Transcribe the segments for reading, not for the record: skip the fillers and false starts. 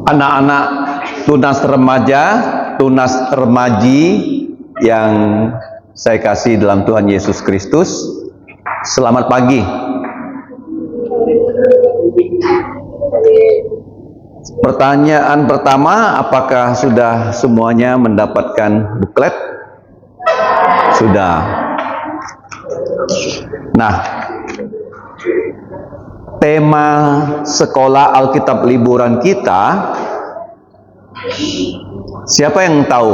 Anak-anak tunas remaja, tunas remaji yang saya kasih dalam Tuhan Yesus Kristus, selamat pagi. Pertanyaan pertama, apakah sudah semuanya mendapatkan buklet? Sudah. Nah, tema sekolah Alkitab liburan kita, siapa yang tahu?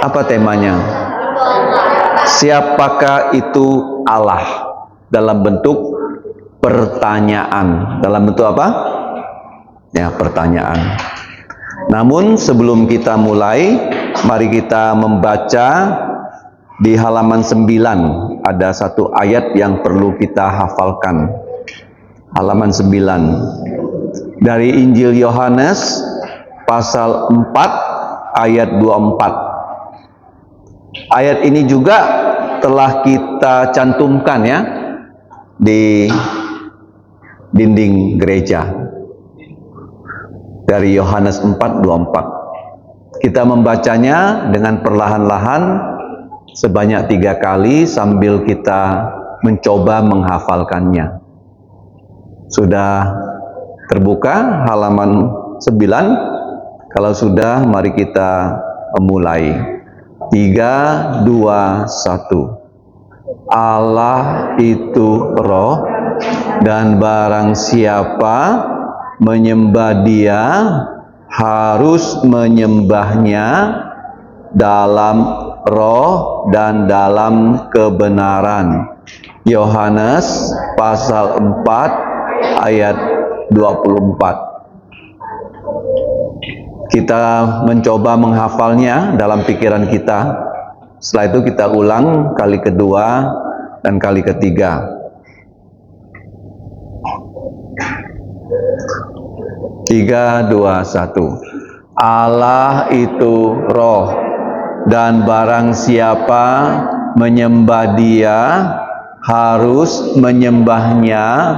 Apa temanya? Siapakah itu Allah? Dalam bentuk pertanyaan. Dalam bentuk apa? Ya, pertanyaan. Namun sebelum kita mulai, mari kita membaca di halaman 9. Ada satu ayat yang perlu kita hafalkan. Halaman 9. Dari Injil Yohanes pasal 4 ayat 24. Ayat ini juga telah kita cantumkan ya di dinding gereja. Dari Yohanes 4:24. Kita membacanya dengan perlahan-lahan sebanyak 3 kali sambil kita mencoba menghafalkannya. Sudah terbuka halaman 9? Kalau sudah, mari kita memulai. 3, 2, 1. Allah itu roh, dan barang siapa menyembah Dia harus menyembahnya dalam roh dan dalam kebenaran. Yohanes pasal 4 ayat 24. Kita mencoba menghafalnya dalam pikiran kita. Setelah itu kita ulang kali kedua dan kali ketiga. 3, 2, 1. Allah itu roh, dan barang siapa menyembah Dia harus menyembahnya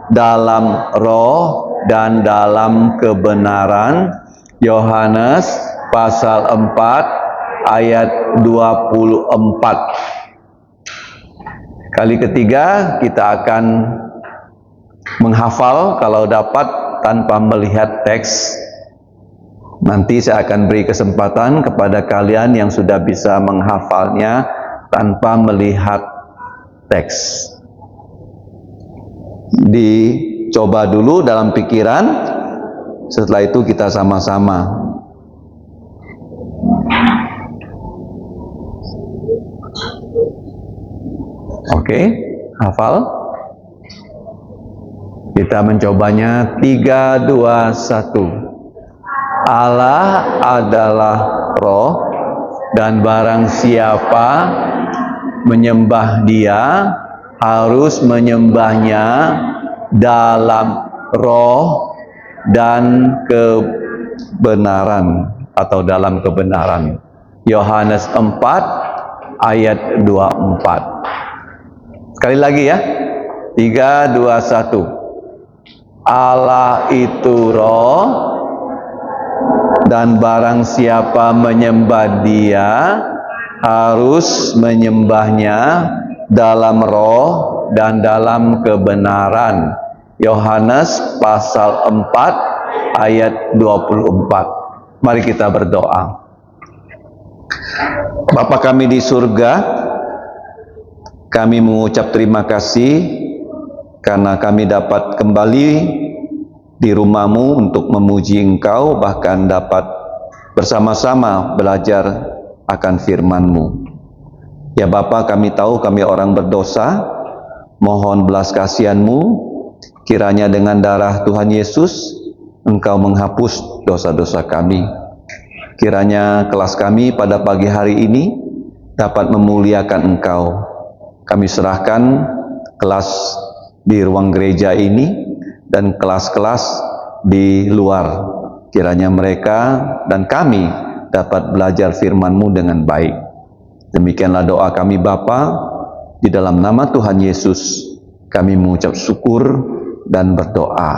dalam roh dan dalam kebenaran. Yohanes pasal 4 ayat 24. Kali ketiga kita akan menghafal kalau dapat tanpa melihat teks. Nanti saya akan beri kesempatan kepada kalian yang sudah bisa menghafalnya tanpa melihat teks. Dicoba dulu dalam pikiran, setelah itu kita sama-sama. Oke, hafal. Kita mencobanya. 3, 2, 1. Allah adalah roh, dan barang siapa menyembah Dia harus menyembahnya dalam roh dan kebenaran, atau dalam kebenaran. Yohanes 4 ayat 24. Sekali lagi ya. 3, 2, 1. Allah itu roh, dan barang siapa menyembah Dia harus menyembahnya dalam roh dan dalam kebenaran. Yohanes pasal 4 ayat 24. Mari kita berdoa. Bapa kami di surga, kami mengucap terima kasih karena kami dapat kembali di rumah-Mu untuk memuji Engkau, bahkan dapat bersama-sama belajar akan firman-Mu. Ya Bapa, kami tahu kami orang berdosa, mohon belas kasihan-Mu. Kiranya dengan darah Tuhan Yesus, Engkau menghapus dosa-dosa kami. Kiranya kelas kami pada pagi hari ini dapat memuliakan Engkau. Kami serahkan kelas di ruang gereja ini dan kelas-kelas di luar. Kiranya mereka dan kami dapat belajar firman-Mu dengan baik. Demikianlah doa kami Bapa, di dalam nama Tuhan Yesus kami mengucap syukur. dan berdoa.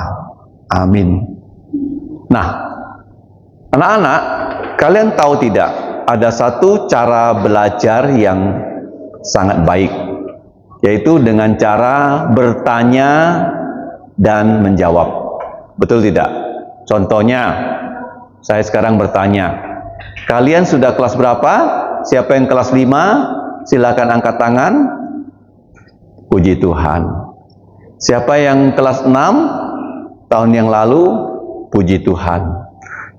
Amin. Nah, anak-anak, kalian tahu tidak, ada satu cara belajar yang sangat baik, yaitu dengan cara bertanya dan menjawab. Betul tidak? Contohnya, saya sekarang bertanya, kalian sudah kelas berapa? Siapa yang kelas 5? Silakan angkat tangan. Puji Tuhan. Siapa yang kelas 6 tahun yang lalu? Puji Tuhan.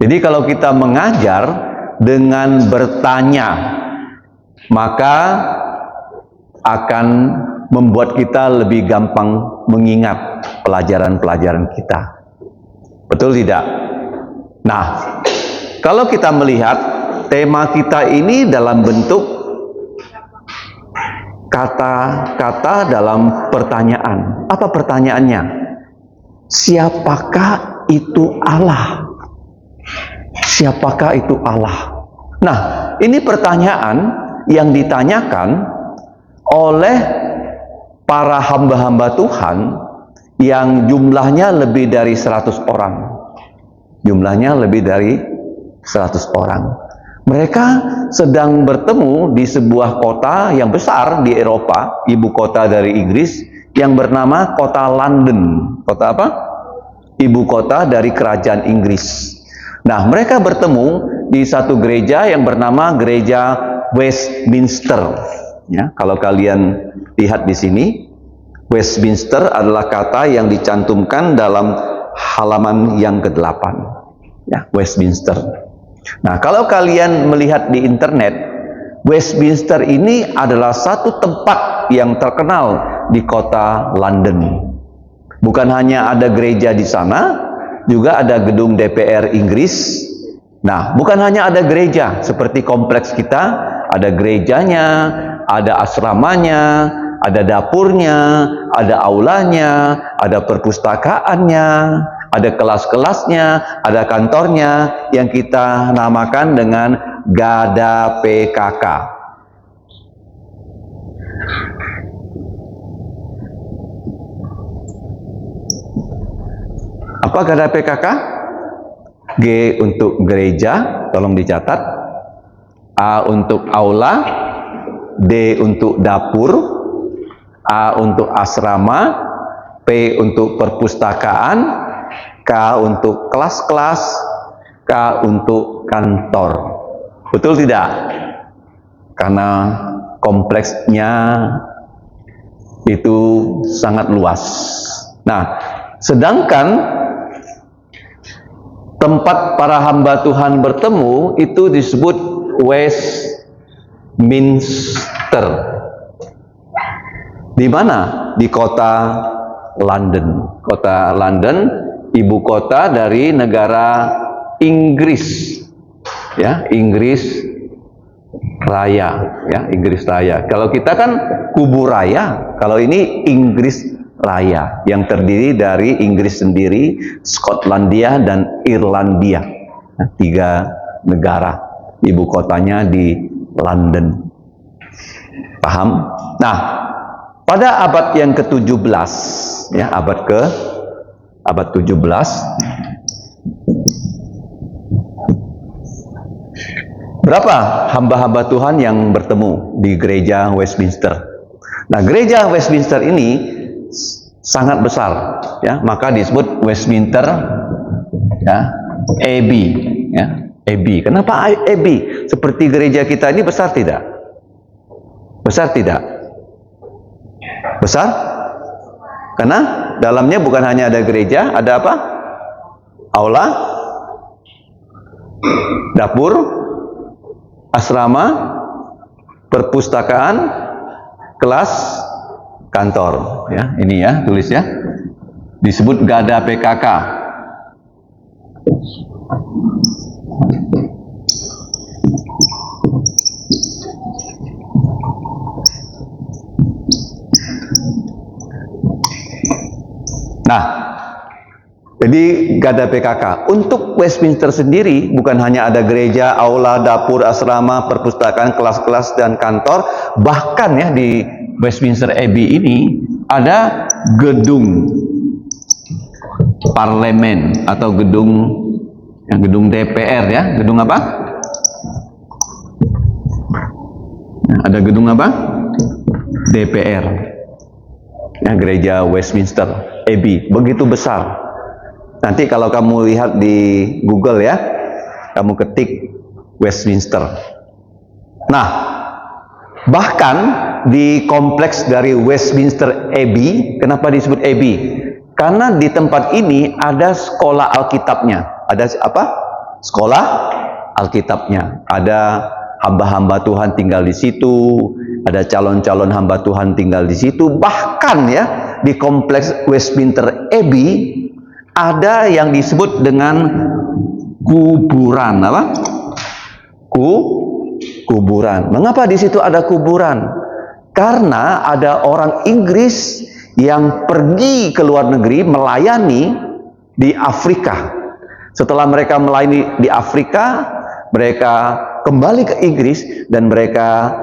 Jadi kalau kita mengajar dengan bertanya, maka akan membuat kita lebih gampang mengingat pelajaran-pelajaran kita. Betul tidak? Nah, kalau kita melihat tema kita ini dalam bentuk kata-kata dalam pertanyaan. Apa pertanyaannya? Siapakah itu Allah? Siapakah itu Allah? Nah, ini pertanyaan yang ditanyakan oleh para hamba-hamba Tuhan yang jumlahnya lebih dari 100 orang. Jumlahnya lebih dari 100 orang. Mereka sedang bertemu di sebuah kota yang besar di Eropa, ibu kota dari Inggris, yang bernama kota London. Kota apa? Ibu kota dari kerajaan Inggris. Nah, mereka bertemu di satu gereja yang bernama Gereja Westminster. Ya, kalau kalian lihat di sini, Westminster adalah kata yang dicantumkan dalam halaman yang ke-8. Ya, Westminster. Nah, kalau kalian melihat di internet, Westminster ini adalah satu tempat yang terkenal di kota London. Bukan hanya ada gereja di sana, juga ada gedung DPR Inggris. Nah, bukan hanya ada gereja seperti kompleks kita, ada gerejanya, ada asramanya, ada dapurnya, ada aulanya, ada perpustakaannya, ada kelas-kelasnya, ada kantornya yang kita namakan dengan Gada PKK. Apa Gada PKK? G untuk gereja, tolong dicatat. A untuk aula, D untuk dapur, A untuk asrama, P untuk perpustakaan, K untuk kelas-kelas, K untuk kantor. Betul tidak? Karena kompleksnya itu sangat luas. Nah, sedangkan tempat para hamba Tuhan bertemu itu disebut Westminster. Di mana? Di kota London. Kota London, ibu kota dari negara Inggris. Ya, Inggris Raya, ya, Inggris Raya. Kalau kita kan Kubu Raya, kalau ini Inggris Raya yang terdiri dari Inggris sendiri, Skotlandia dan Irlandia. Nah, 3 negara. Ibu kotanya di London. Paham? Nah, pada abad yang ke-17, ya, abad 17, berapa hamba-hamba Tuhan yang bertemu di gereja Westminster? Nah, gereja Westminster ini sangat besar, ya, maka disebut Westminster, ya, Abbey, ya, Abbey. Kenapa Abbey? Seperti gereja kita ini besar tidak? Besar tidak? Besar? Karena dalamnya bukan hanya ada gereja, ada apa? Aula, dapur, asrama, perpustakaan, kelas, kantor. Ya, ini ya, tulis ya. Disebut Gada PKK. Nah, jadi Gada PKK. Untuk Westminster sendiri bukan hanya ada gereja, aula, dapur, asrama, perpustakaan, kelas-kelas dan kantor, bahkan ya di Westminster Abbey ini ada gedung parlemen atau gedung DPR ya. Gedung apa? Ada gedung apa? DPR. Ya, gereja Westminster Abbey, begitu besar. Nanti kalau kamu lihat di Google ya, kamu ketik Westminster. Nah, bahkan di kompleks dari Westminster Abbey, kenapa disebut Abbey? Karena di tempat ini ada sekolah Alkitabnya. Ada apa? Sekolah Alkitabnya. Ada hamba-hamba Tuhan tinggal di situ, ada calon-calon hamba Tuhan tinggal di situ. Bahkan ya, di kompleks Westminster Abbey ada yang disebut dengan kuburan. Apa? Kuburan. Mengapa di situ ada kuburan? Karena ada orang Inggris yang pergi ke luar negeri melayani di Afrika. Setelah mereka melayani di Afrika, mereka kembali ke Inggris dan mereka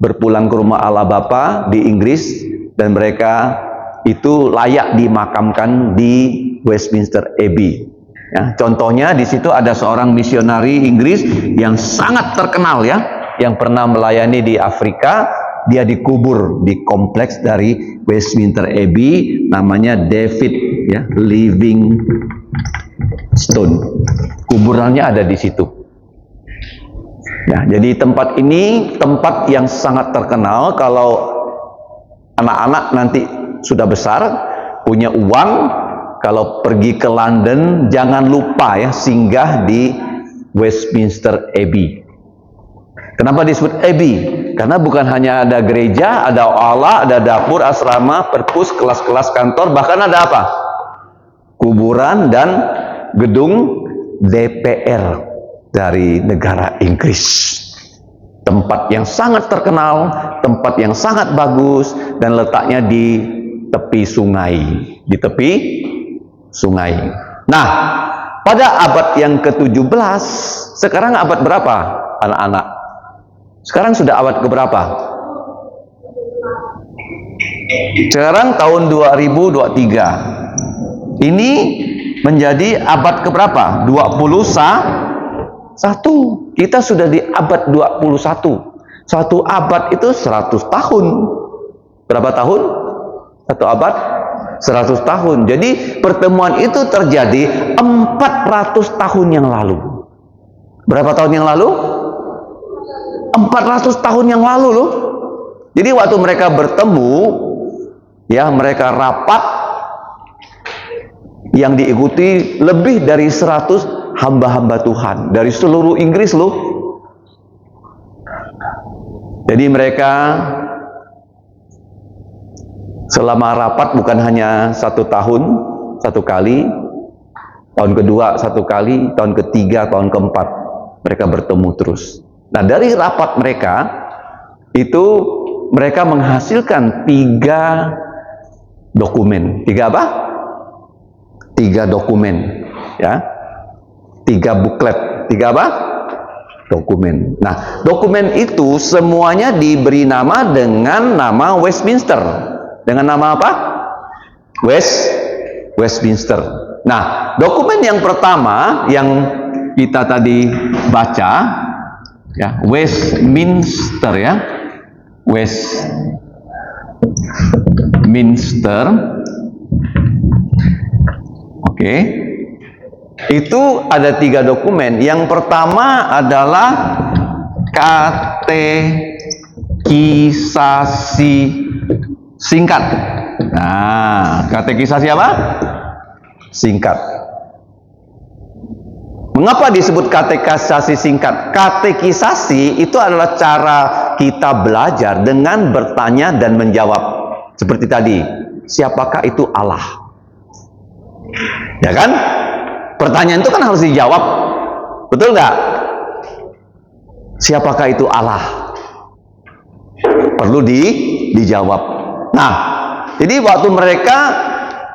berpulang ke rumah Allah Bapa di Inggris, dan mereka itu layak dimakamkan di Westminster Abbey. Ya, contohnya di situ ada seorang misionari Inggris yang sangat terkenal ya, yang pernah melayani di Afrika. Dia dikubur di kompleks dari Westminster Abbey, namanya David ya, Livingstone. Kuburannya ada di situ. Ya, jadi tempat ini tempat yang sangat terkenal. Kalau anak-anak nanti sudah besar, punya uang, kalau pergi ke London jangan lupa ya singgah di Westminster Abbey. Kenapa disebut Abbey? Karena bukan hanya ada gereja, ada aula, ada dapur, asrama, perpus, kelas-kelas kantor, bahkan ada apa? Kuburan dan gedung DPR dari negara Inggris. Tempat yang sangat terkenal, tempat yang sangat bagus, dan letaknya di tepi sungai. Di tepi sungai. Nah, pada abad yang ke-17, sekarang abad berapa anak-anak? Sekarang sudah abad keberapa? Sekarang tahun 2023. Ini menjadi abad keberapa? 21. Kita sudah di abad 21. Satu abad itu 100 tahun. Berapa tahun? Satu abad 100 tahun. Jadi pertemuan itu terjadi 400 tahun yang lalu. Berapa tahun yang lalu? 400 tahun yang lalu loh. Jadi waktu mereka bertemu, ya mereka rapat, yang diikuti lebih dari 100 hamba-hamba Tuhan dari seluruh Inggris loh. Jadi mereka selama rapat bukan hanya 1 tahun, 1 kali, tahun kedua 1 kali, tahun ketiga, tahun keempat, mereka bertemu terus. Nah, dari rapat mereka itu mereka menghasilkan 3 dokumen. 3 apa? 3 dokumen, ya. 3 buklet. 3 apa? Dokumen. Nah, dokumen itu semuanya diberi nama dengan nama Westminster. Dengan nama apa? Westminster. Nah, dokumen yang pertama yang kita tadi baca, ya, Westminster ya, Westminster. Oke. Itu ada 3 dokumen. Yang pertama adalah katekisasi singkat. Nah, katekisasi apa? Singkat. Mengapa disebut katekisasi singkat? Katekisasi itu adalah cara kita belajar dengan bertanya dan menjawab. Seperti tadi, siapakah itu Allah? Ya kan? Pertanyaan itu kan harus dijawab. Betul nggak? Siapakah itu Allah? Perlu dijawab. Nah, jadi waktu mereka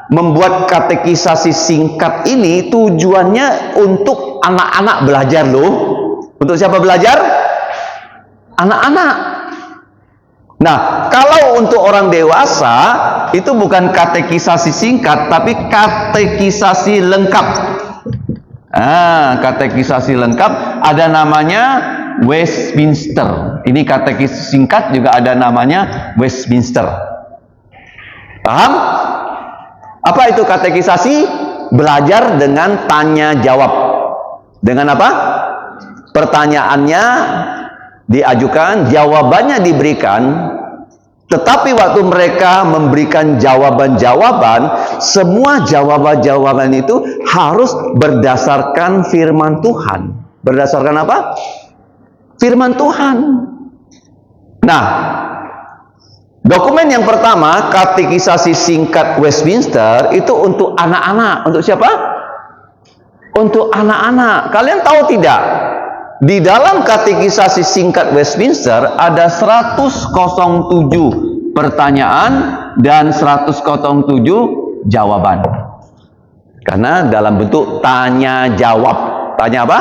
membuat katekisasi singkat ini tujuannya untuk anak-anak belajar loh. Untuk siapa belajar? Anak-anak. Nah, kalau untuk orang dewasa itu bukan katekisasi singkat, tapi katekisasi lengkap. Katekisasi lengkap ada namanya Westminster. Ini katekisasi singkat juga ada namanya Westminster. Paham? Apa itu katekisasi? Belajar dengan tanya jawab. Dengan apa? Pertanyaannya diajukan, jawabannya diberikan, tetapi waktu mereka memberikan jawaban-jawaban, semua jawaban-jawaban itu harus berdasarkan firman Tuhan. Berdasarkan apa? Firman Tuhan. Nah, dokumen yang pertama, katekisasi singkat Westminster, itu untuk anak-anak. Untuk siapa? Untuk anak-anak. Kalian tahu tidak? Di dalam katekisasi singkat Westminster ada 107 pertanyaan dan 107 jawaban. Karena dalam bentuk tanya jawab. Tanya apa?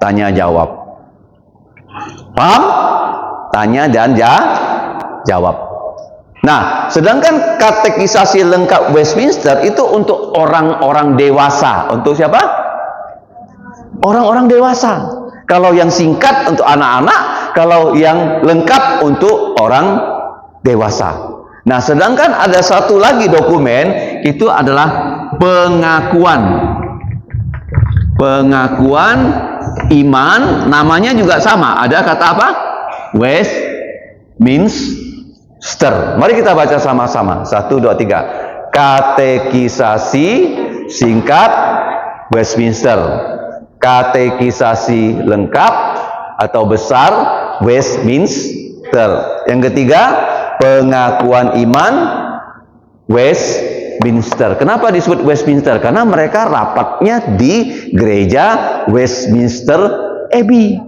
Tanya jawab. Paham? Tanya dan jawab. Nah, sedangkan katekisasi lengkap Westminster itu untuk orang-orang dewasa. Untuk siapa? Orang-orang dewasa. Kalau yang singkat untuk anak-anak, kalau yang lengkap untuk orang dewasa. Nah, sedangkan ada satu lagi dokumen, itu adalah pengakuan. Pengakuan iman, namanya juga sama. Ada kata apa? Westminster. Mari kita baca sama-sama. 1, 2, 3. Katekisasi singkat Westminster. Katekisasi lengkap atau besar Westminster. Yang ketiga, pengakuan iman Westminster. Kenapa disebut Westminster? Karena mereka rapatnya di gereja Westminster Abbey.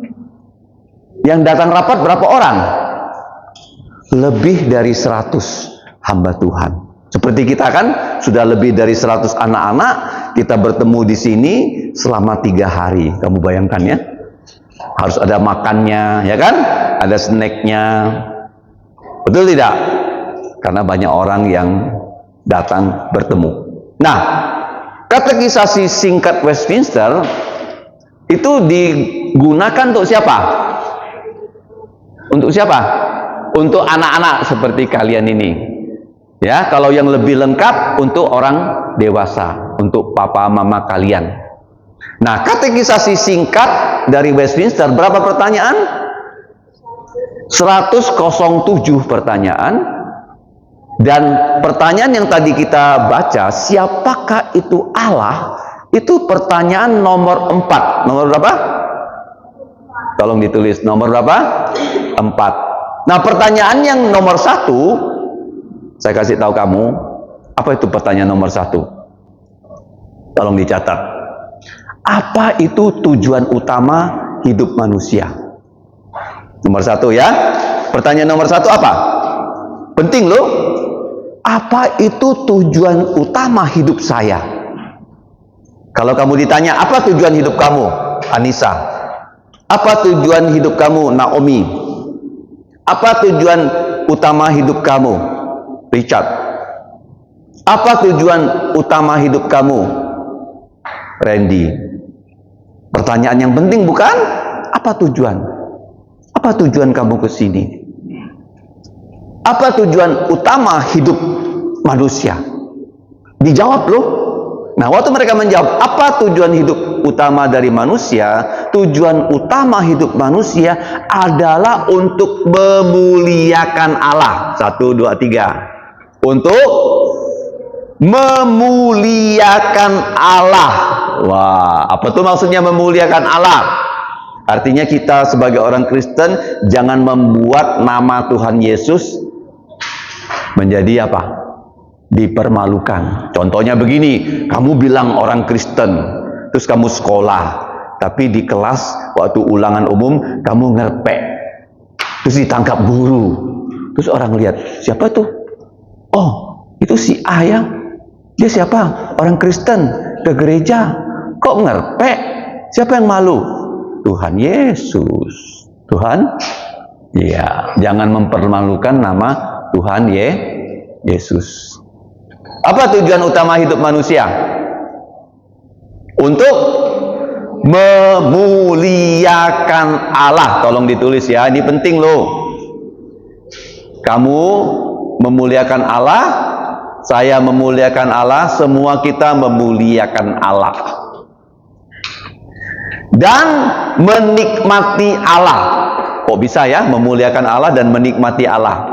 Yang datang rapat berapa orang? Lebih dari 100 hamba Tuhan. Seperti kita kan, sudah lebih dari 100 anak-anak, kita bertemu di sini selama 3 hari. Kamu bayangkan ya, harus ada makannya, ya kan? Ada snacknya. Betul tidak? Karena banyak orang yang datang bertemu. Nah, katekisasi singkat Westminster itu digunakan untuk siapa? Untuk siapa? Untuk anak-anak seperti kalian ini. Ya, kalau yang lebih lengkap untuk orang dewasa, untuk papa mama kalian. Nah, katekisasi singkat dari Westminster berapa pertanyaan? 107 pertanyaan. Dan pertanyaan yang tadi kita baca, siapakah itu Allah? Itu pertanyaan nomor 4. Nomor berapa? Tolong ditulis, nomor berapa? 4. Nah, pertanyaan yang nomor 1, saya kasih tahu kamu, apa itu pertanyaan nomor 1? Tolong dicatat. Apa itu tujuan utama hidup manusia? Nomor 1 ya. Pertanyaan nomor 1 apa? Penting loh. Apa itu tujuan utama hidup saya? Kalau kamu ditanya, apa tujuan hidup kamu, Anissa? Apa tujuan hidup kamu, Naomi? Apa tujuan utama hidup kamu, Richard? Apa tujuan utama hidup kamu, Randy? Pertanyaan yang penting bukan? Apa tujuan? Apa tujuan kamu ke sini? Apa tujuan utama hidup manusia? Dijawab loh. Nah, waktu mereka menjawab, apa tujuan hidup utama dari manusia? Tujuan utama hidup manusia adalah untuk memuliakan Allah. 1, 2, 3. Untuk memuliakan Allah. Wah, apa tuh maksudnya memuliakan Allah? Artinya kita sebagai orang Kristen jangan membuat nama Tuhan Yesus menjadi apa? Dipermalukan. Contohnya begini, kamu bilang orang Kristen, terus kamu sekolah, tapi di kelas waktu ulangan umum kamu ngerpek, terus ditangkap guru, terus orang lihat, siapa tuh? Oh, itu si A ya? Dia siapa? Orang Kristen, ke gereja, kok ngerpek? Siapa yang malu? Tuhan Yesus. Tuhan? Ya, jangan mempermalukan nama Tuhan Yesus. Apa tujuan utama hidup manusia? Untuk memuliakan Allah. Tolong ditulis ya, ini penting loh. Kamu memuliakan Allah, saya memuliakan Allah, semua kita memuliakan Allah. Dan menikmati Allah. Kok bisa ya memuliakan Allah dan menikmati Allah?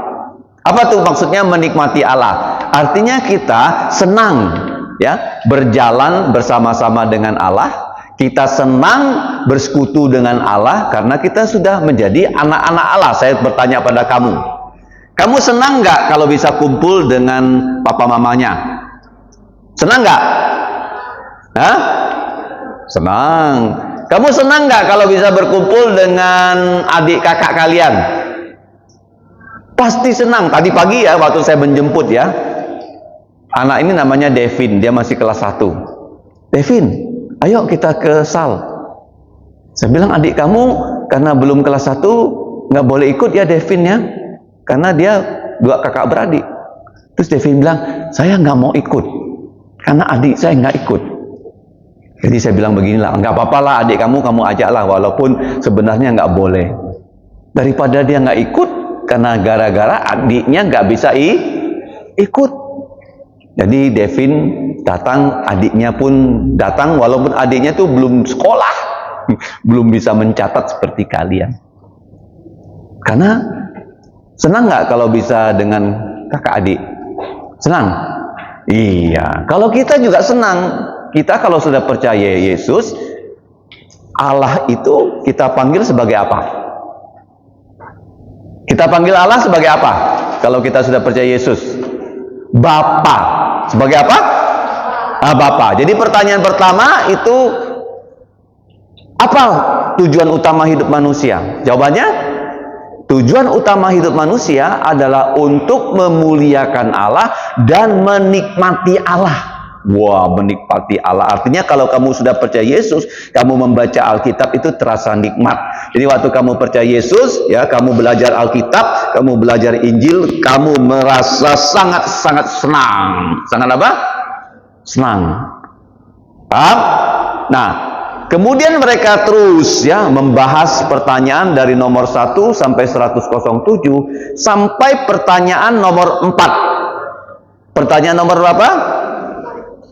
Apa tuh maksudnya menikmati Allah? Artinya kita senang ya berjalan bersama-sama dengan Allah. Kita senang bersekutu dengan Allah karena kita sudah menjadi anak-anak Allah. Saya bertanya pada kamu, kamu senang nggak kalau bisa kumpul dengan papa mamanya? Senang nggak? Hah? Senang. Kamu senang nggak kalau bisa berkumpul dengan adik kakak kalian? Pasti senang. Tadi pagi ya waktu saya menjemput ya, anak ini namanya Devin, dia masih kelas 1. Devin, ayo kita ke Sal. Saya bilang, adik kamu karena belum kelas 1 nggak boleh ikut ya Devin ya, karena dia 2 kakak beradik. Terus Devin bilang, saya nggak mau ikut karena adik saya nggak ikut. Jadi saya bilang beginilah, nggak apa-apa lah adik kamu ajaklah, walaupun sebenarnya nggak boleh. Daripada dia nggak ikut karena gara-gara adiknya nggak bisa ikut. Jadi Devin datang, adiknya pun datang, walaupun adiknya tuh belum sekolah, belum bisa mencatat seperti kalian. Karena senang nggak kalau bisa dengan kakak adik? Senang? Iya. Kalau kita juga senang. Kita kalau sudah percaya Yesus, Allah itu kita panggil sebagai apa? Kita panggil Allah sebagai apa? Kalau kita sudah percaya Yesus, Bapa. Sebagai apa? Bapa. Jadi pertanyaan pertama itu, apa tujuan utama hidup manusia? Jawabannya, tujuan utama hidup manusia adalah untuk memuliakan Allah dan menikmati Allah. Wah, menikmati Allah. Artinya kalau kamu sudah percaya Yesus, kamu membaca Alkitab itu terasa nikmat. Jadi waktu kamu percaya Yesus, ya, kamu belajar Alkitab, kamu belajar Injil, kamu merasa sangat-sangat senang. Sangat apa? Senang. Paham? Nah, kemudian mereka terus ya membahas pertanyaan dari nomor 1 sampai 107 sampai pertanyaan nomor 4. Pertanyaan nomor berapa?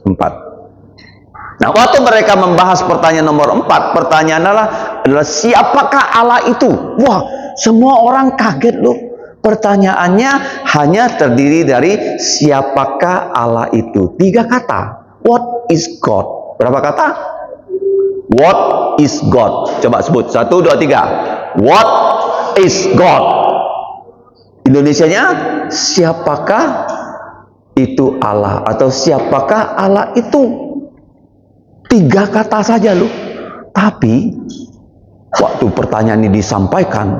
4. Nah, waktu mereka membahas pertanyaan nomor 4, pertanyaan adalah siapakah Allah itu? Wah, semua orang kaget loh. Pertanyaannya hanya terdiri dari siapakah Allah itu? 3 kata. What is God? Berapa kata? What is God? Coba sebut. 1, 2, 3. What is God? Indonesianya, siapakah itu Allah, atau siapakah Allah itu? 3 kata saja loh. Tapi waktu pertanyaan ini disampaikan,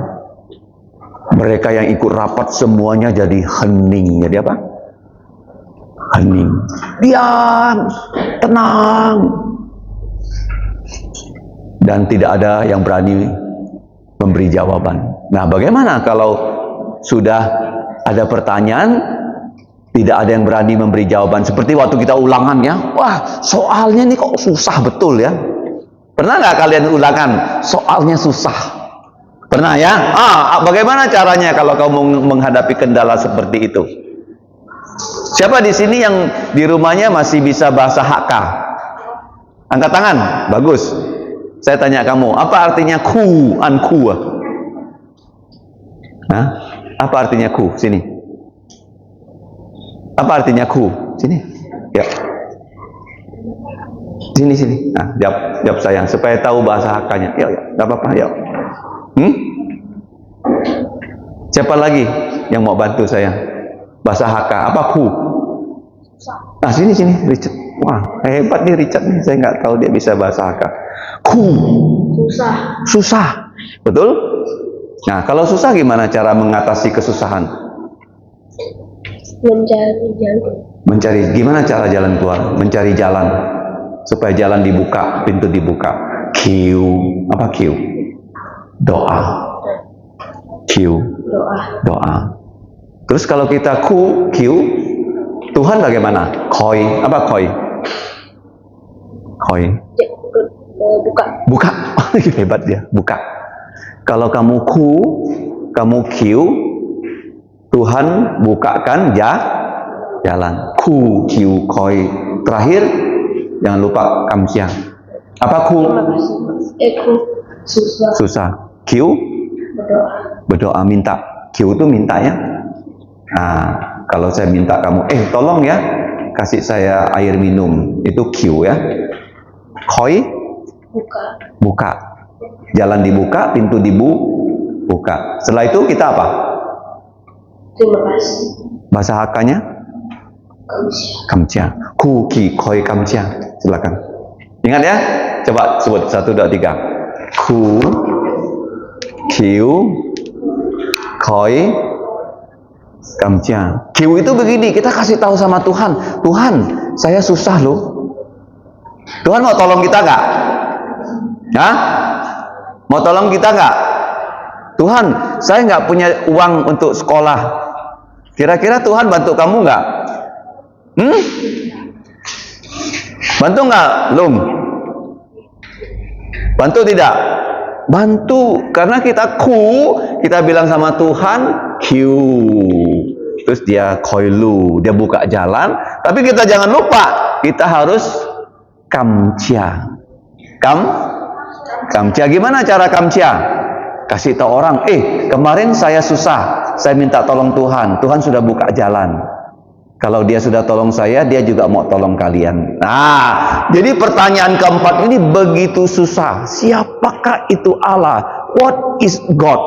mereka yang ikut rapat semuanya jadi hening. Jadi apa? Hening. Diam, tenang. Dan tidak ada yang berani memberi jawaban. Nah, bagaimana kalau sudah ada pertanyaan, tidak ada yang berani memberi jawaban? Seperti waktu kita ulangan ya, wah soalnya ini kok susah betul ya. Pernah nggak kalian ulangan soalnya susah? Pernah ya? Bagaimana caranya kalau kamu menghadapi kendala seperti itu? Siapa di sini yang di rumahnya masih bisa bahasa HK? Angkat tangan. Bagus. Saya tanya kamu, apa artinya ku, anku? Hah? Apa artinya ku? Sini. Apa artinya ku? Sini. Ya. Sini. Nah, jawab sayang supaya tahu bahasa HK-nya. Yuk, enggak apa-apa, yuk. Siapa lagi yang mau bantu saya? Bahasa HK. Apa ku? Nah, sini Richard. Wah, hebat nih Richard nih. Saya nggak tahu dia bisa bahasa HK. Ku. Susah. Betul? Nah, kalau susah gimana cara mengatasi kesusahan? Mencari gimana cara jalan keluar? Mencari jalan supaya jalan dibuka, pintu dibuka. Q. Apa Q? Doa. Q. Doa. Terus kalau kita Q Tuhan bagaimana? Koi. Apa koi? Koi. Buka. Buka. Hebat dia. Buka. Kalau kamu kamu kiu, Tuhan bukakan jalan. Ku, kiu, koi. Terakhir, jangan lupa kamcia. Apa ku? Susah. Kiu? Berdoa minta. Kiu itu minta ya. Nah, kalau saya minta kamu, tolong ya, kasih saya air minum. Itu kiu ya. Koi? Buka. Jalan dibuka, pintu dibuka. Setelah itu kita apa? Terima kasih. Bahasa Hakanya? Kamcia. Ku, ki, koi, kamcia. Silakan. Ingat ya? Coba sebut 1, 2, 3. Ku, kiu, koi, kamcia. Kiu itu begini, kita kasih tahu sama Tuhan. Tuhan, saya susah loh. Tuhan mau tolong kita nggak? Hah? Mau tolong kita nggak? Tuhan, saya nggak punya uang untuk sekolah. Kira-kira Tuhan bantu kamu nggak? Bantu nggak, Lum? Bantu tidak? Bantu, karena kita kita bilang sama Tuhan, kiu. Terus dia koilu, dia buka jalan. Tapi kita jangan lupa, kita harus kamcia. Kamcia gimana cara kamcia? Kasih tahu orang, kemarin saya susah, saya minta tolong Tuhan. Tuhan sudah buka jalan. Kalau dia sudah tolong saya, dia juga mau tolong kalian. Nah, jadi pertanyaan keempat ini begitu susah. Siapakah itu Allah? What is God?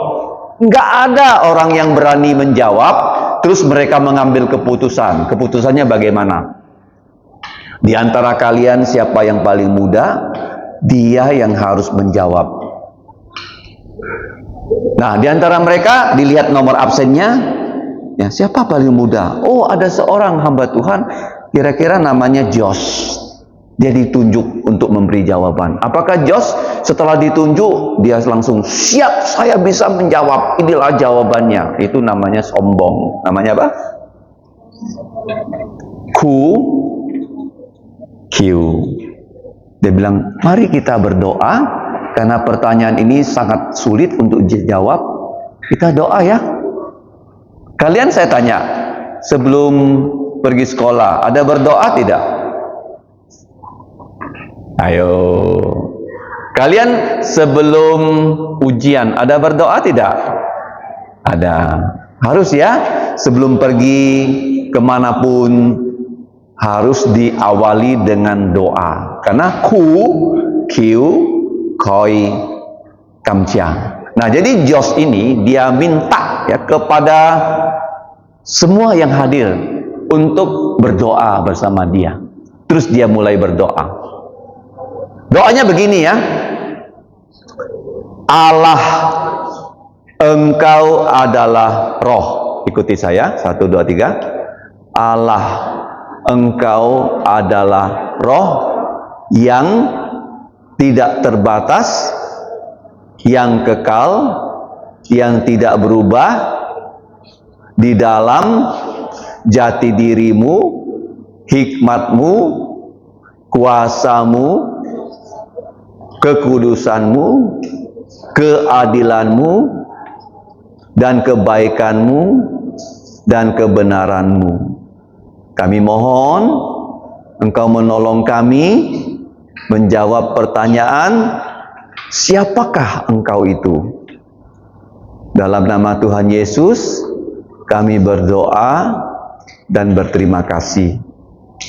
Nggak ada orang yang berani menjawab, terus mereka mengambil keputusan. Keputusannya bagaimana? Di antara kalian siapa yang paling muda? Dia yang harus menjawab. Nah, di antara mereka dilihat nomor absennya. Ya, siapa paling muda? Oh, ada seorang hamba Tuhan, kira-kira namanya Jos. Dia ditunjuk untuk memberi jawaban. Apakah Jos setelah ditunjuk, dia langsung siap, saya bisa menjawab. Inilah jawabannya. Itu namanya sombong. Namanya apa? Kiu. Dia bilang, mari kita berdoa, karena pertanyaan ini sangat sulit untuk dijawab. Kita doa ya. Kalian saya tanya, sebelum pergi sekolah, ada berdoa tidak? Ayo. Kalian sebelum ujian, ada berdoa tidak? Ada. Harus ya, sebelum pergi kemanapun, harus diawali dengan doa. Karena kiu, koi, kamcia. Nah, jadi Jos ini, dia minta ya kepada semua yang hadir untuk berdoa bersama dia. Terus dia mulai berdoa. Doanya begini ya. Allah, Engkau adalah Roh. Ikuti saya. 1, 2, 3. Allah, Engkau adalah Roh yang tidak terbatas, yang kekal, yang tidak berubah, di dalam jati dirimu, hikmatmu, kuasamu, kekudusanmu, keadilanmu, dan kebaikanmu, dan kebenaranmu. Kami mohon Engkau menolong kami menjawab pertanyaan, siapakah Engkau itu? Dalam nama Tuhan Yesus, kami berdoa dan berterima kasih.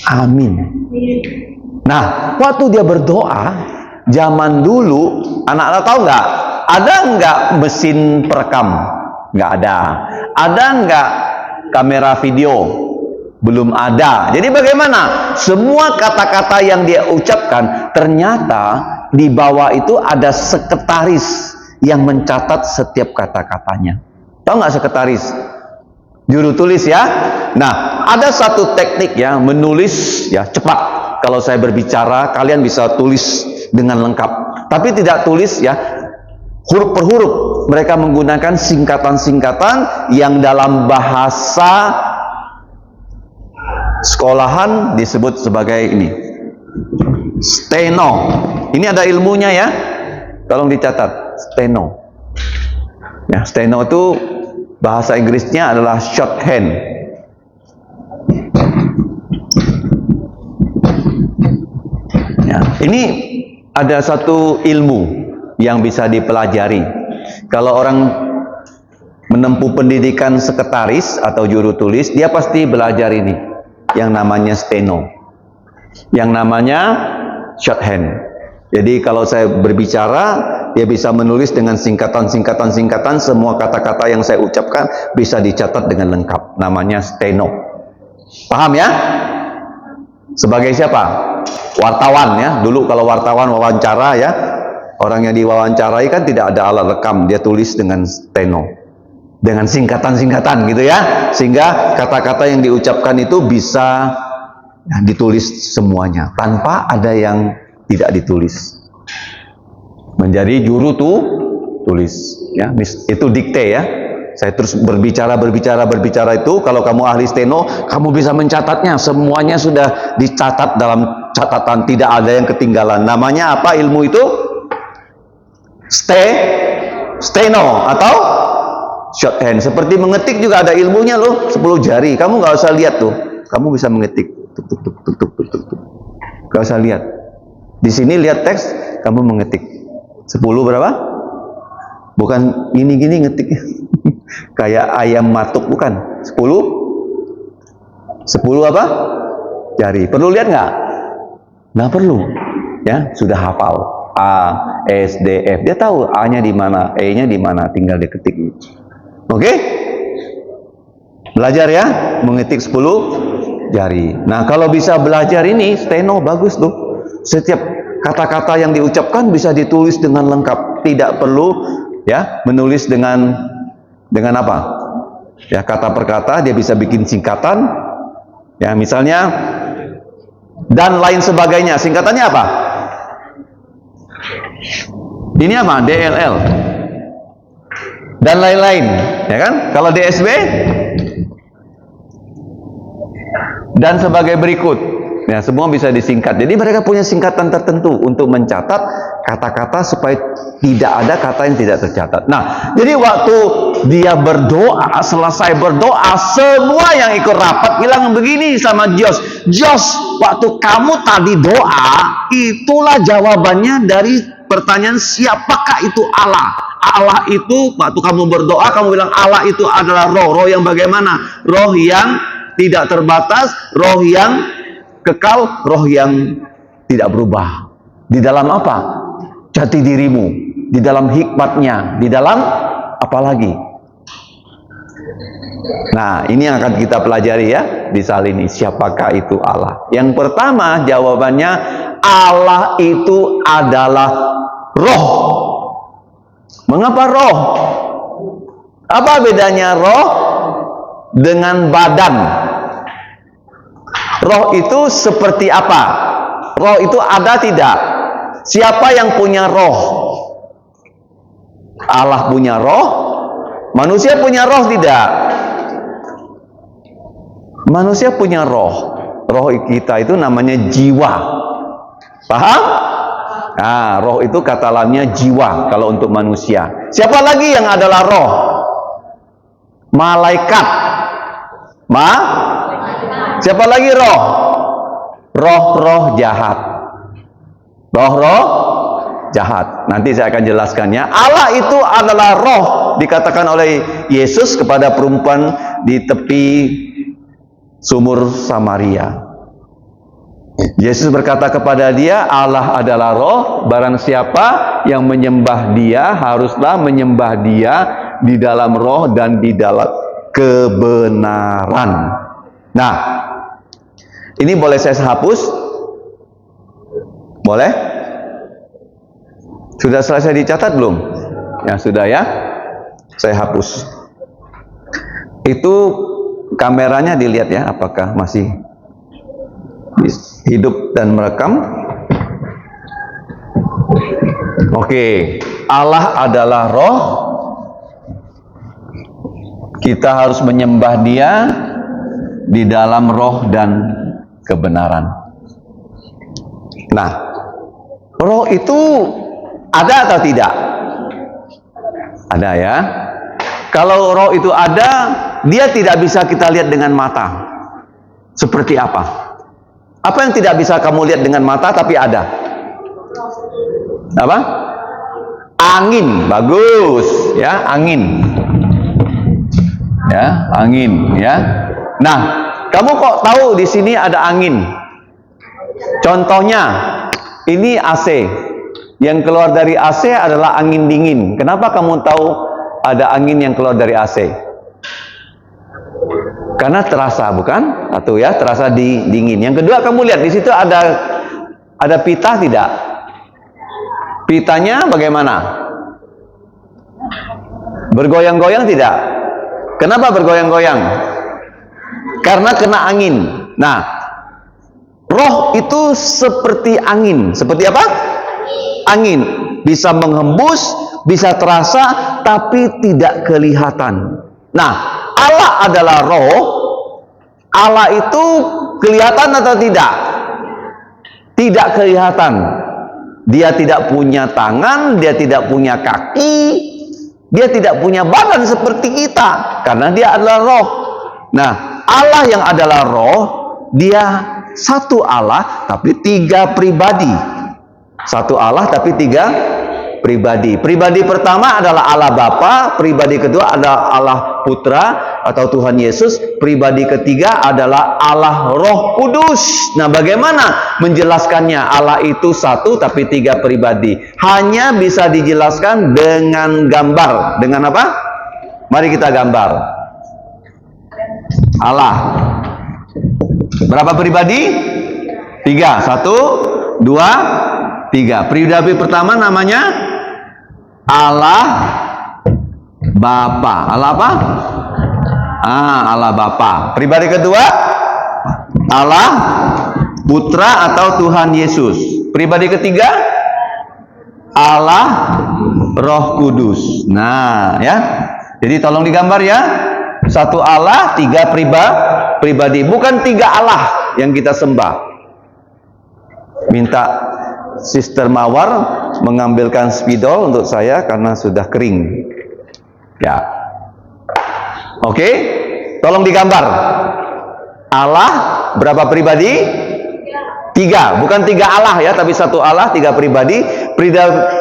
Amin. Nah, waktu dia berdoa, zaman dulu, anak-anak tahu nggak? Ada nggak mesin perekam? Nggak ada. Ada nggak kamera video? Belum ada. Jadi bagaimana? Semua kata-kata yang dia ucapkan, ternyata di bawah itu ada sekretaris yang mencatat setiap kata-katanya. Tahu nggak sekretaris? Juru tulis ya. Nah, ada satu teknik ya, menulis ya cepat. Kalau saya berbicara, kalian bisa tulis dengan lengkap. Tapi tidak tulis ya huruf per huruf. Mereka menggunakan singkatan-singkatan yang dalam bahasa sekolahan disebut sebagai ini, steno. Ini ada ilmunya ya, tolong dicatat, steno. Ya, steno itu bahasa Inggrisnya adalah shorthand. Ya, ini ada satu ilmu yang bisa dipelajari. Kalau orang menempuh pendidikan sekretaris atau juru tulis, dia pasti belajar ini, yang namanya steno, yang namanya shorthand. Jadi kalau saya berbicara, dia bisa menulis dengan singkatan, semua kata-kata yang saya ucapkan bisa dicatat dengan lengkap, namanya steno. Paham ya? Sebagai siapa? Wartawan ya. Dulu kalau wartawan wawancara ya, orang yang diwawancarai kan tidak ada alat rekam, dia tulis dengan steno, dengan singkatan gitu ya, sehingga kata-kata yang diucapkan itu bisa ditulis semuanya tanpa ada yang tidak ditulis. Menjadi juru tulis ya, itu dikte ya. Saya terus berbicara itu, kalau kamu ahli steno, kamu bisa mencatatnya, semuanya sudah dicatat dalam catatan, tidak ada yang ketinggalan. Namanya apa ilmu itu? Steno atau shorthand. Seperti mengetik juga ada ilmunya loh, 10 jari. Kamu nggak usah lihat tuh, kamu bisa mengetik. Nggak usah lihat. Di sini lihat teks, kamu mengetik. 10 berapa? Bukan gini-gini ngetiknya. Kayak ayam matuk, bukan. 10 apa? Jari. Perlu lihat nggak? Nggak perlu. Ya, sudah hafal. A, S, D, F. Dia tahu A-nya di mana, E-nya di mana, tinggal diketik. Oke? Belajar ya, mengetik 10 jari. Nah, kalau bisa belajar ini, steno bagus tuh. Setiap kata-kata yang diucapkan bisa ditulis dengan lengkap. Tidak perlu ya menulis dengan apa? Ya, kata per kata, dia bisa bikin singkatan. Ya, misalnya dan lain sebagainya. Singkatannya apa? Ini apa? DLL. Dan lain-lain, ya kan? Kalau DSB dan sebagai berikut. Ya, semua bisa disingkat. Jadi mereka punya singkatan tertentu untuk mencatat kata-kata supaya tidak ada kata yang tidak tercatat. Nah, jadi waktu dia berdoa, selesai berdoa, semua yang ikut rapat bilang begini sama Jos, waktu kamu tadi doa, itulah jawabannya dari pertanyaan siapakah itu Allah. Allah itu, waktu kamu berdoa, kamu bilang Allah itu adalah roh yang bagaimana? Roh yang tidak terbatas, roh yang kekal, roh yang tidak berubah. Di dalam apa? Jati dirimu, di dalam hikmatnya, di dalam apa lagi? Nah, ini yang akan kita pelajari ya di salin ini. Siapakah itu Allah? Yang pertama jawabannya, Allah itu adalah roh. Mengapa roh? Apa bedanya roh dengan badan? Roh itu seperti apa? Roh itu ada tidak? Siapa yang punya roh? Allah punya roh? Manusia punya roh tidak? Manusia punya roh. Roh kita itu namanya jiwa. Paham? Nah, roh itu kata lainnya jiwa kalau untuk manusia. Siapa lagi yang adalah roh? Malaikat. Siapa lagi roh? Roh-roh jahat. Roh-roh jahat. Nanti saya akan jelaskannya. Allah itu adalah roh. Dikatakan oleh Yesus kepada perempuan di tepi sumur Samaria. Yesus berkata kepada dia, Allah adalah roh. Barang siapa yang menyembah dia, haruslah menyembah dia di dalam roh dan di dalam kebenaran. Nah, ini boleh saya hapus? Boleh? Sudah selesai dicatat belum? Ya, sudah ya. Saya hapus. Itu kameranya dilihat ya, apakah masih hidup dan merekam. Oke, Allah adalah roh. Kita harus menyembah dia di dalam roh dan kebenaran. Nah, roh itu ada atau tidak? Ada ya. Kalau roh itu ada, dia tidak bisa kita lihat dengan mata. Seperti apa? Apa yang tidak bisa kamu lihat dengan mata tapi ada? Apa? Angin. Bagus ya, angin. Ya, angin ya. Nah, kamu kok tahu di sini ada angin? Contohnya, ini AC. Yang keluar dari AC adalah angin dingin. Kenapa kamu tahu ada angin yang keluar dari AC? Karena terasa, bukan? Atau ya, terasa dingin. Yang kedua, kamu lihat di situ ada pita tidak? Pitanya bagaimana? Bergoyang-goyang tidak? Kenapa bergoyang-goyang? Karena kena angin. Nah, roh itu seperti angin. Seperti apa? Angin. Bisa menghembus, bisa terasa, tapi tidak kelihatan. Nah, Allah adalah roh. Allah itu kelihatan atau tidak? Tidak kelihatan. Dia tidak punya tangan, dia tidak punya kaki, dia tidak punya badan seperti kita, karena dia adalah roh. Nah, Allah yang adalah roh, dia satu Allah tapi tiga pribadi. Satu Allah tapi tiga pribadi. Pribadi pertama adalah Allah Bapa, pribadi kedua adalah Allah Putra atau Tuhan Yesus, pribadi ketiga adalah Allah Roh Kudus. Nah, bagaimana menjelaskannya? Allah itu satu tapi tiga pribadi. Hanya bisa dijelaskan dengan gambar. Dengan apa? Mari kita gambar. Allah. Berapa pribadi? Tiga. Satu, dua, tiga. Pribadi pertama namanya Allah Bapa. Allah apa? Allah Bapa. Pribadi kedua Allah Putra atau Tuhan Yesus. Pribadi ketiga Allah Roh Kudus. Nah, ya. Jadi tolong digambar ya. Satu Allah, tiga pribadi. Bukan tiga Allah yang kita sembah. Minta Sister Mawar mengambilkan spidol untuk saya karena sudah kering. Ya. Oke, tolong digambar. Allah berapa pribadi? Tiga, bukan tiga Allah ya, tapi satu Allah, tiga pribadi.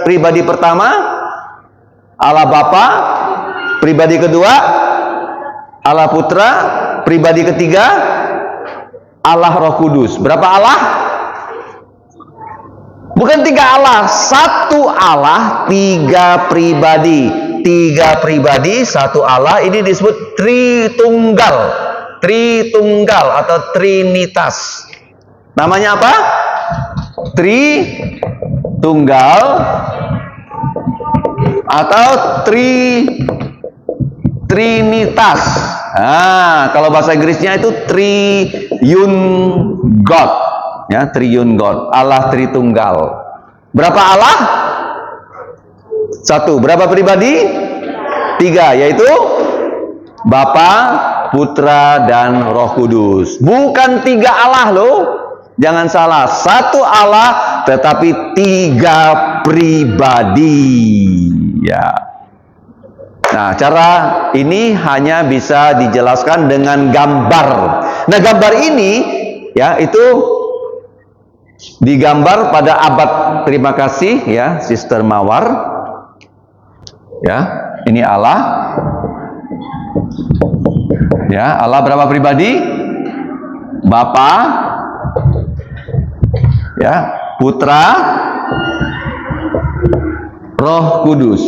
Pribadi pertama Allah Bapa, pribadi kedua Allah Putra, pribadi ketiga Allah Roh Kudus. Berapa Allah? Bukan tiga Allah, satu Allah, tiga pribadi. Tiga pribadi, satu Allah. Ini disebut Tritunggal. Tritunggal atau Trinitas. Namanya apa? Tritunggal atau Trinitas. Nah, kalau bahasa Inggrisnya itu Triune God. Ya, Triune God, Allah Tritunggal. Berapa Allah? Satu. Berapa pribadi? Tiga, yaitu Bapa, Putra, dan Roh Kudus. Bukan tiga Allah loh. Jangan salah. Satu Allah tetapi tiga pribadi. Ya. Nah, cara ini hanya bisa dijelaskan dengan gambar. Nah, gambar ini ya itu digambar pada abad, terima kasih ya Sister Mawar. Ya, ini Allah. Ya, Allah berapa pribadi? Bapa, ya, Putra, Roh Kudus.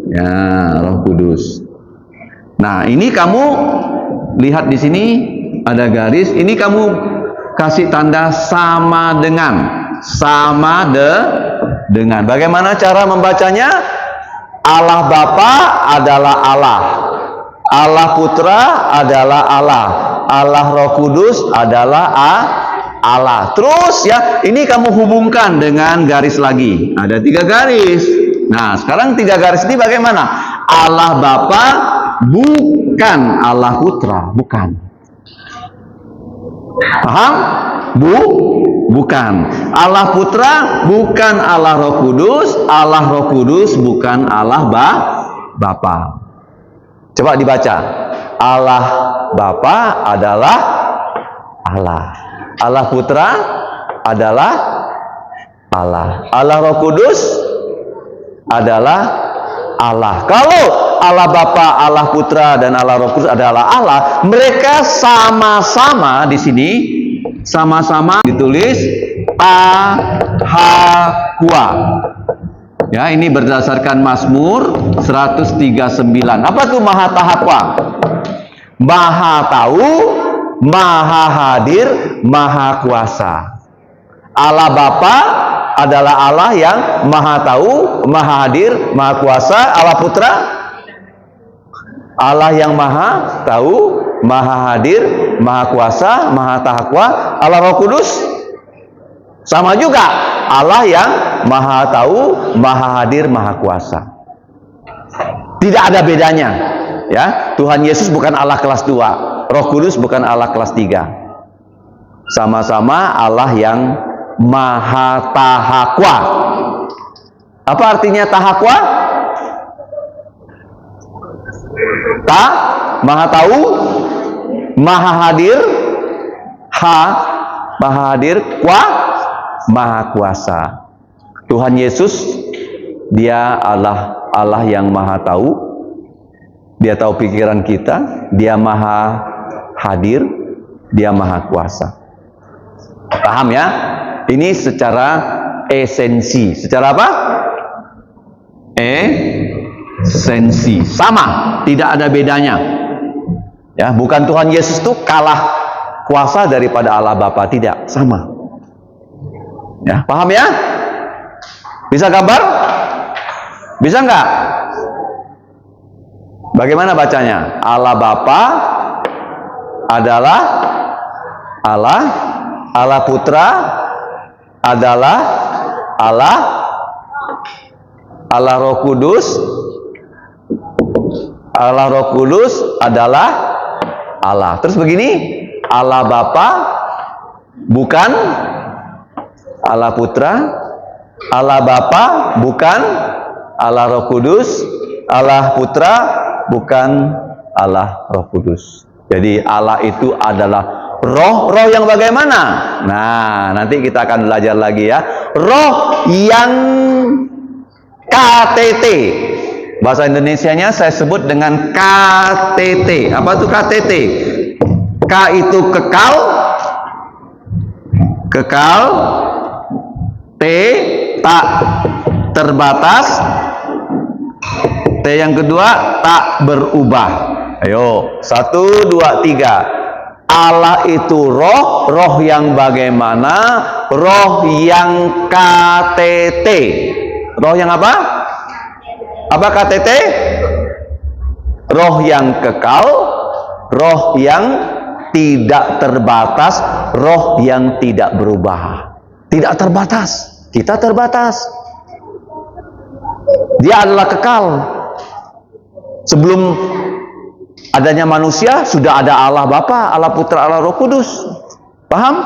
Ya, Roh Kudus. Nah, ini kamu lihat di sini ada garis. Ini kamu kasih tanda sama dengan. Dengan. Bagaimana cara membacanya? Allah Bapa adalah Allah. Allah Putra adalah Allah. Allah Roh Kudus adalah Allah. Terus ya, ini kamu hubungkan dengan garis lagi. Ada tiga garis. Nah, sekarang tiga garis ini bagaimana? Allah Bapa bukan Allah Putra, bukan. Paham? Bukan. Allah Putra bukan Allah Roh Kudus, Allah Roh Kudus bukan Allah Bapa. Coba dibaca. Allah Bapa adalah Allah. Allah Putra adalah Allah. Allah Roh Kudus adalah Allah. Kalau Allah Bapa, Allah Putra dan Allah Roh Kudus adalah Allah, mereka sama-sama di sini sama-sama ditulis Tahakwa. Ya, ini berdasarkan Mazmur 139. Apa tuh Maha Tahakwa? Maha tahu, Maha hadir, Maha kuasa. Allah Bapa adalah Allah yang Maha tahu, Maha hadir, Maha kuasa. Allah Putra, Allah yang Maha tahu, Maha hadir, Maha kuasa, Maha tahakwa. Allah Roh Kudus sama juga, Allah yang Maha tahu, Maha hadir, Maha kuasa. Tidak ada bedanya. Ya, Tuhan Yesus bukan Allah kelas 2, Roh Kudus bukan Allah kelas 3. Sama-sama Allah yang Maha tahakwa. Apa artinya tahakwa? Maha tahu, Maha hadir, Maha hadir, Maha kuasa. Tuhan Yesus, Dia Allah yang Maha tahu. Dia tahu pikiran kita, Dia Maha hadir, Dia Maha kuasa. Paham ya? Ini secara esensi. Secara apa? Esensi. Sama, tidak ada bedanya. Ya, bukan Tuhan Yesus itu kalah kuasa daripada Allah Bapa, tidak, sama. Ya, paham ya? Bisa gambar? Bisa enggak? Bagaimana bacanya? Allah Bapa adalah Allah, Allah Putra adalah Allah, Allah Roh Kudus adalah Allah. Terus begini, Allah Bapa bukan Allah Putra, Allah Bapa bukan Allah Roh Kudus, Allah Putra bukan Allah Roh Kudus. Jadi Allah itu adalah roh yang bagaimana? Nah, nanti kita akan belajar lagi ya. Roh yang KTT. Bahasa Indonesianya saya sebut dengan KTT. Apa itu KTT? K itu kekal, T tak terbatas, T yang kedua tak berubah. Ayo, 1, 2, 3. Allah itu roh yang bagaimana? Roh yang KTT. Roh yang apa? Apa KTT? Roh yang kekal, roh yang tidak terbatas, roh yang tidak berubah. Tidak terbatas, kita terbatas. Dia adalah kekal. Sebelum adanya manusia sudah ada Allah Bapa, Allah Putra, Allah Roh Kudus. Paham?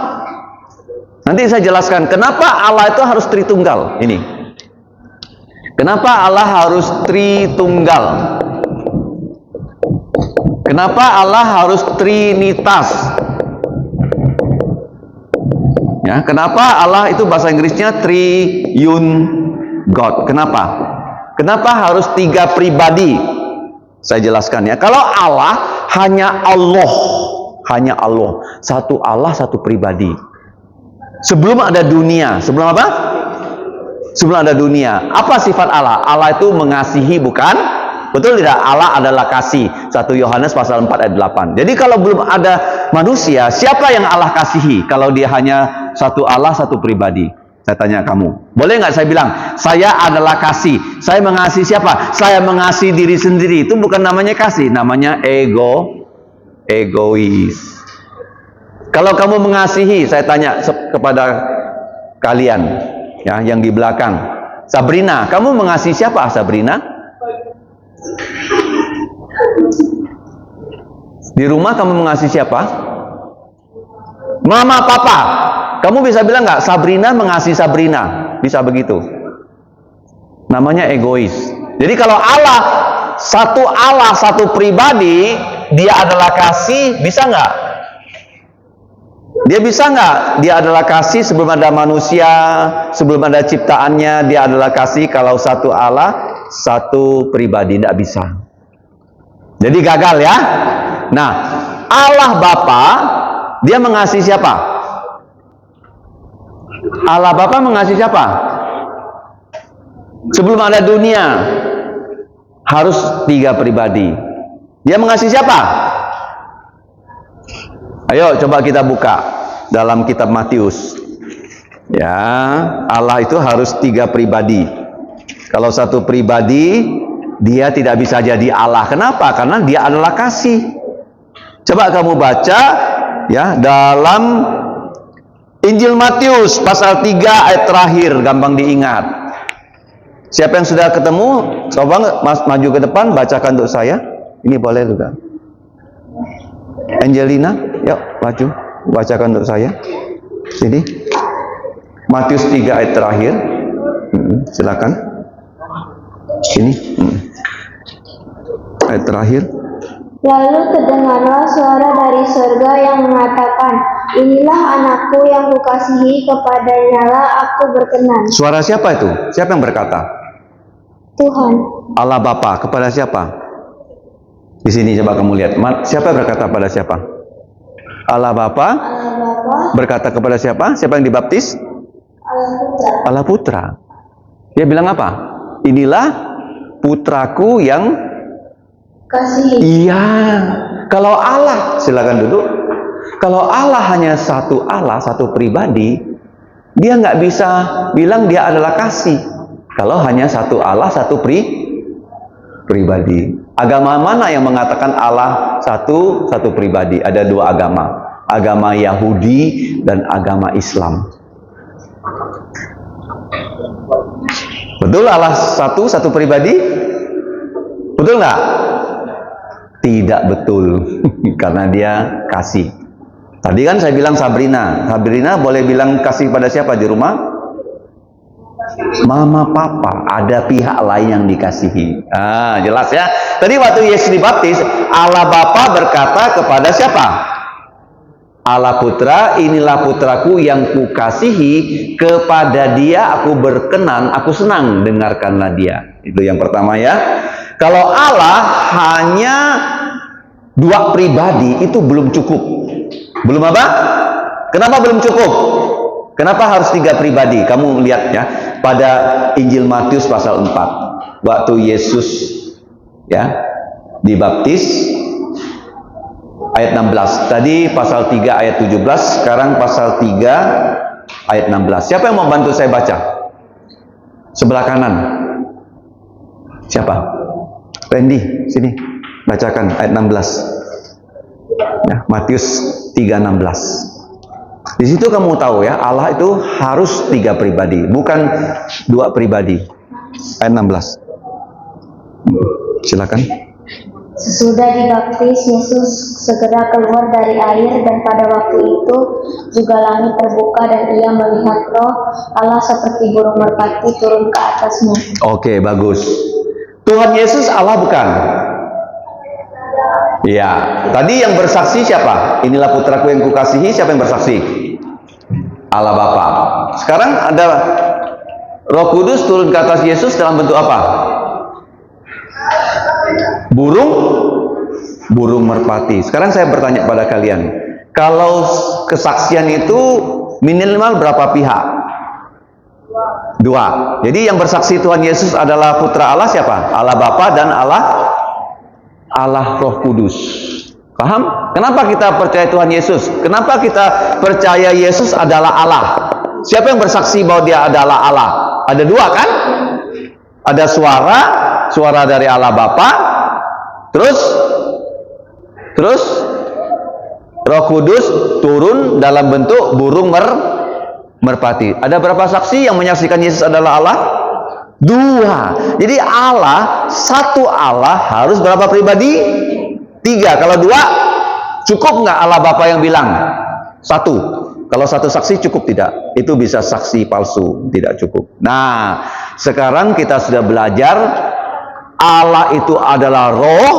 Nanti saya jelaskan kenapa Allah itu harus Tritunggal. Ini. Kenapa Allah harus Tritunggal? Kenapa Allah harus Trinitas? Ya, kenapa Allah itu bahasa Inggrisnya Triune God? Kenapa? Kenapa harus 3 pribadi? Saya jelaskan ya. Kalau Allah hanya Allah, satu Allah, satu pribadi. Sebelum ada dunia, sebelum apa? Sebelum ada dunia. Apa sifat Allah? Allah itu mengasihi, bukan? Betul tidak? Allah adalah kasih. 1 Yohanes pasal 4 ayat 8. Jadi kalau belum ada manusia, siapa yang Allah kasihi? Kalau dia hanya satu Allah, satu pribadi. Saya tanya kamu, boleh nggak saya bilang, saya adalah kasih. Saya mengasihi siapa? Saya mengasihi diri sendiri. Itu bukan namanya kasih, namanya egois. Kalau kamu mengasihi, saya tanya kepada kalian, ya, yang di belakang, Sabrina, kamu mengasihi siapa, Sabrina? Di rumah kamu mengasihi siapa? Mama, papa. Kamu bisa bilang nggak, Sabrina mengasihi Sabrina? Bisa begitu. Namanya egois. Jadi kalau Allah, satu pribadi, dia adalah kasih, bisa nggak? Dia bisa nggak? Dia adalah kasih sebelum ada manusia, sebelum ada ciptaannya, dia adalah kasih. Kalau satu Allah, satu pribadi, tidak bisa. Jadi gagal ya. Nah, Allah Bapa, dia mengasihi siapa? Allah Bapa mengasihi siapa? Sebelum ada dunia, harus 3 pribadi. Dia mengasihi siapa? Ayo coba kita buka dalam kitab Matius. Ya, Allah itu harus 3 pribadi. Kalau satu pribadi, dia tidak bisa jadi Allah. Kenapa? Karena dia adalah kasih. Coba kamu baca ya dalam Injil Matius pasal 3 ayat terakhir, gampang diingat. Siapa yang sudah ketemu, coba Mas maju ke depan, bacakan untuk saya. Ini boleh juga. Angelina, yuk maju, bacakan untuk saya. Sini. Matius 3 ayat terakhir. Silakan. Sini. Ayat terakhir. Lalu terdengarlah suara dari surga yang mengatakan, inilah anakku yang kukasihi, kepadanyalah aku berkenan. Suara siapa itu? Siapa yang berkata? Tuhan. Allah Bapa kepada siapa? Di sini coba kamu lihat. Siapa yang berkata pada siapa? Allah Bapa berkata kepada siapa? Siapa yang dibaptis? Allah Putra. Dia bilang apa? Inilah putraku yang Kasih. iya. Kalau Allah, silakan duduk. Kalau Allah hanya satu Allah, satu pribadi, dia nggak bisa bilang dia adalah kasih. Kalau hanya satu Allah, satu pribadi. Agama mana yang mengatakan Allah satu pribadi? Ada 2 agama. Agama Yahudi dan agama Islam. Betul Allah satu pribadi? Betul nggak? Tidak betul. Karena dia kasih. Tadi kan saya bilang Sabrina. Sabrina boleh bilang kasih pada siapa di rumah? Mama, papa. Ada pihak lain yang dikasihi. Jelas ya. Tadi waktu Yesus dibaptis, Allah Bapa berkata kepada siapa? Allah Putra, inilah putraku yang kukasihi, kepada dia aku berkenan, aku senang, dengarkanlah dia. Itu yang pertama ya. Kalau Allah hanya 2 pribadi, itu belum cukup. Belum apa? Kenapa belum cukup? Kenapa harus 3 pribadi? Kamu lihat ya, pada Injil Matius pasal 4, waktu Yesus ya dibaptis, ayat 16. Tadi pasal 3 ayat 17, sekarang pasal 3 ayat 16. Siapa yang mau bantu saya baca? Sebelah kanan. Siapa? Randy, sini. Bacakan ayat 16. Ya, Matius 3:16. Di situ kamu tahu ya, Allah itu harus 3 pribadi, bukan 2 pribadi. Ayat 16. Silakan. Sesudah dibaptis, Yesus segera keluar dari air, dan pada waktu itu juga langit terbuka dan ia melihat Roh Allah seperti burung merpati turun ke atasnya. Oke, bagus. Tuhan Yesus Allah bukan? Ya, tadi yang bersaksi siapa? Inilah putraku yang kukasihi, siapa yang bersaksi? Allah Bapa. Sekarang ada Roh Kudus turun ke atas Yesus dalam bentuk apa? Burung merpati. Sekarang saya bertanya pada kalian, kalau kesaksian itu minimal berapa pihak? 2. Jadi yang bersaksi Tuhan Yesus adalah Putra Allah siapa? Allah Bapa dan Allah Roh Kudus. Paham? Kenapa kita percaya Tuhan Yesus? Kenapa kita percaya Yesus adalah Allah? Siapa yang bersaksi bahwa dia adalah Allah? Ada 2 kan? Ada suara dari Allah Bapa, terus Roh Kudus turun dalam bentuk burung merpati. Ada berapa saksi yang menyaksikan Yesus adalah Allah? 2. Jadi Allah, satu Allah harus berapa pribadi? 3. Kalau 2 cukup nggak Allah Bapa yang bilang? Satu. Kalau satu saksi cukup tidak? Itu bisa saksi palsu, tidak cukup. Nah, sekarang kita sudah belajar Allah itu adalah roh.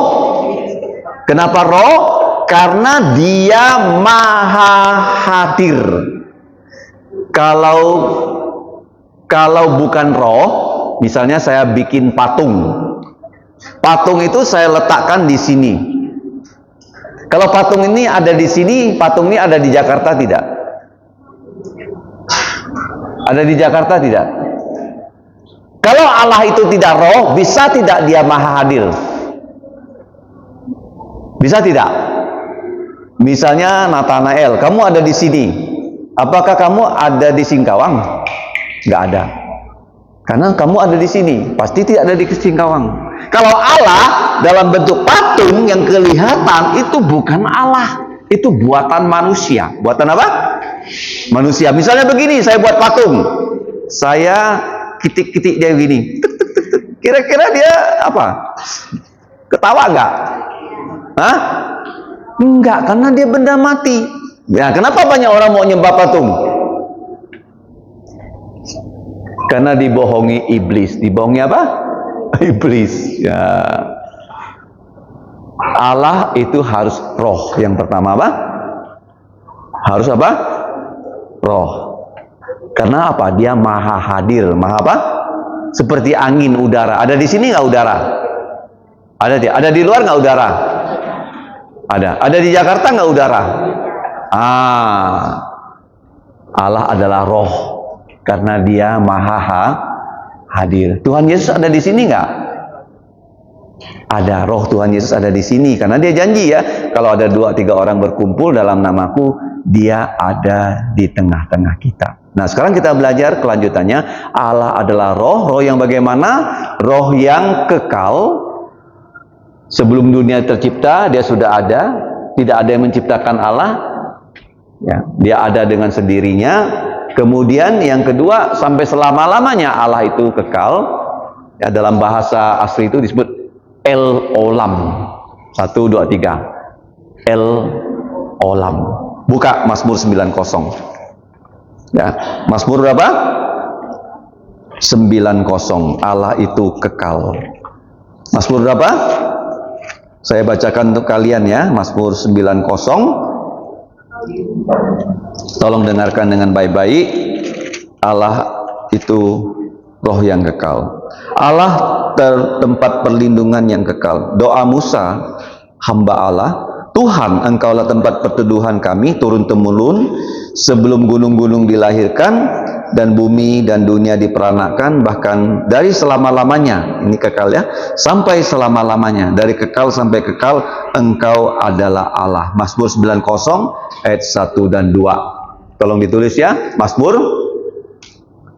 Kenapa roh? Karena dia maha hadir. Kalau bukan roh, misalnya saya bikin patung. Patung itu saya letakkan di sini. Kalau patung ini ada di sini, patung ini ada di Jakarta tidak? Ada di Jakarta tidak? Kalau Allah itu tidak roh, bisa tidak dia maha hadir? Bisa tidak? Misalnya Nathanael, kamu ada di sini. Apakah kamu ada di Singkawang? Nggak ada. Karena kamu ada di sini, pasti tidak ada di Singkawang. Kalau Allah dalam bentuk patung yang kelihatan, itu bukan Allah, itu buatan manusia. Buatan apa? Manusia. Misalnya begini, saya buat patung, saya kitik-kitik dia begini, kira-kira dia apa? Ketawa nggak? Hah? Enggak, karena dia benda mati. Ya, kenapa banyak orang mau nyembah patung? Karena dibohongi iblis. Dibohongi apa? Iblis. Ya. Allah itu harus roh. Yang pertama apa? Harus apa? Roh. Karena apa? Dia maha hadir. Maha apa? Seperti angin, udara. Ada di sini nggak udara? Ada di luar nggak udara? Ada di Jakarta nggak udara? Allah adalah roh karena dia maha hadir. Tuhan Yesus ada di sini nggak? Ada. Roh Tuhan Yesus ada di sini karena dia janji ya, kalau ada 2-3 orang berkumpul dalam namaku, dia ada di tengah-tengah kita. Nah, sekarang kita belajar kelanjutannya. Allah adalah roh. Roh yang bagaimana? Roh yang kekal. Sebelum dunia tercipta, dia sudah ada. Tidak ada yang menciptakan Allah. Ya, dia ada dengan sendirinya. Kemudian yang kedua, sampai selama-lamanya Allah itu kekal. Ya, dalam bahasa asli itu disebut El Olam. 1, 2, 3. El Olam. Buka Mazmur 90. Ya, Mazmur berapa? 90. Allah itu kekal. Mazmur berapa? Saya bacakan untuk kalian ya, Mazmur 90. Tolong dengarkan dengan baik-baik. Allah itu roh yang kekal. Allah tempat perlindungan yang kekal. Doa Musa, hamba Allah, Tuhan, Engkaulah tempat perteduhan kami turun-temurun sebelum gunung-gunung dilahirkan dan bumi dan dunia diperanakan, bahkan dari selama-lamanya, ini kekal ya, sampai selama-lamanya, dari kekal sampai kekal, Engkau adalah Allah. Mazmur 90 ayat 1 dan 2. Tolong ditulis ya, Mazmur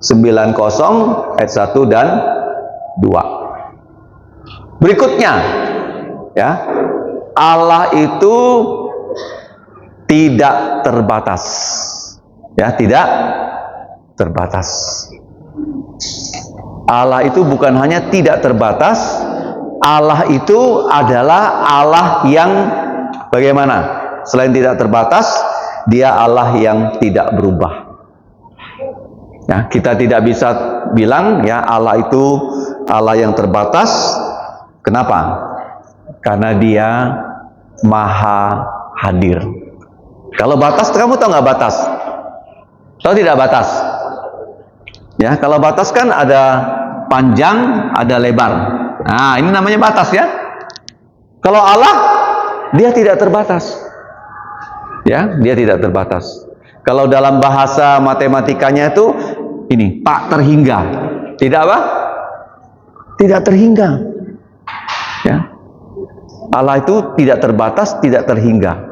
90 ayat 1 dan 2. Berikutnya ya, Allah itu tidak terbatas. Ya, tidak terbatas. Allah itu bukan hanya tidak terbatas, Allah itu adalah Allah yang bagaimana? Selain tidak terbatas, dia Allah yang tidak berubah. Ya, kita tidak bisa bilang ya Allah itu Allah yang terbatas. Kenapa? Karena dia maha hadir. Kalau batas, kamu tahu nggak batas? Tahu tidak batas? Ya, kalau batas kan ada panjang, ada lebar. Nah, ini namanya batas ya. Kalau Allah, dia tidak terbatas. Ya, dia tidak terbatas. Kalau dalam bahasa matematikanya itu ini, tak terhingga. Tidak apa? Tidak terhingga. Ya. Allah itu tidak terbatas, tidak terhingga.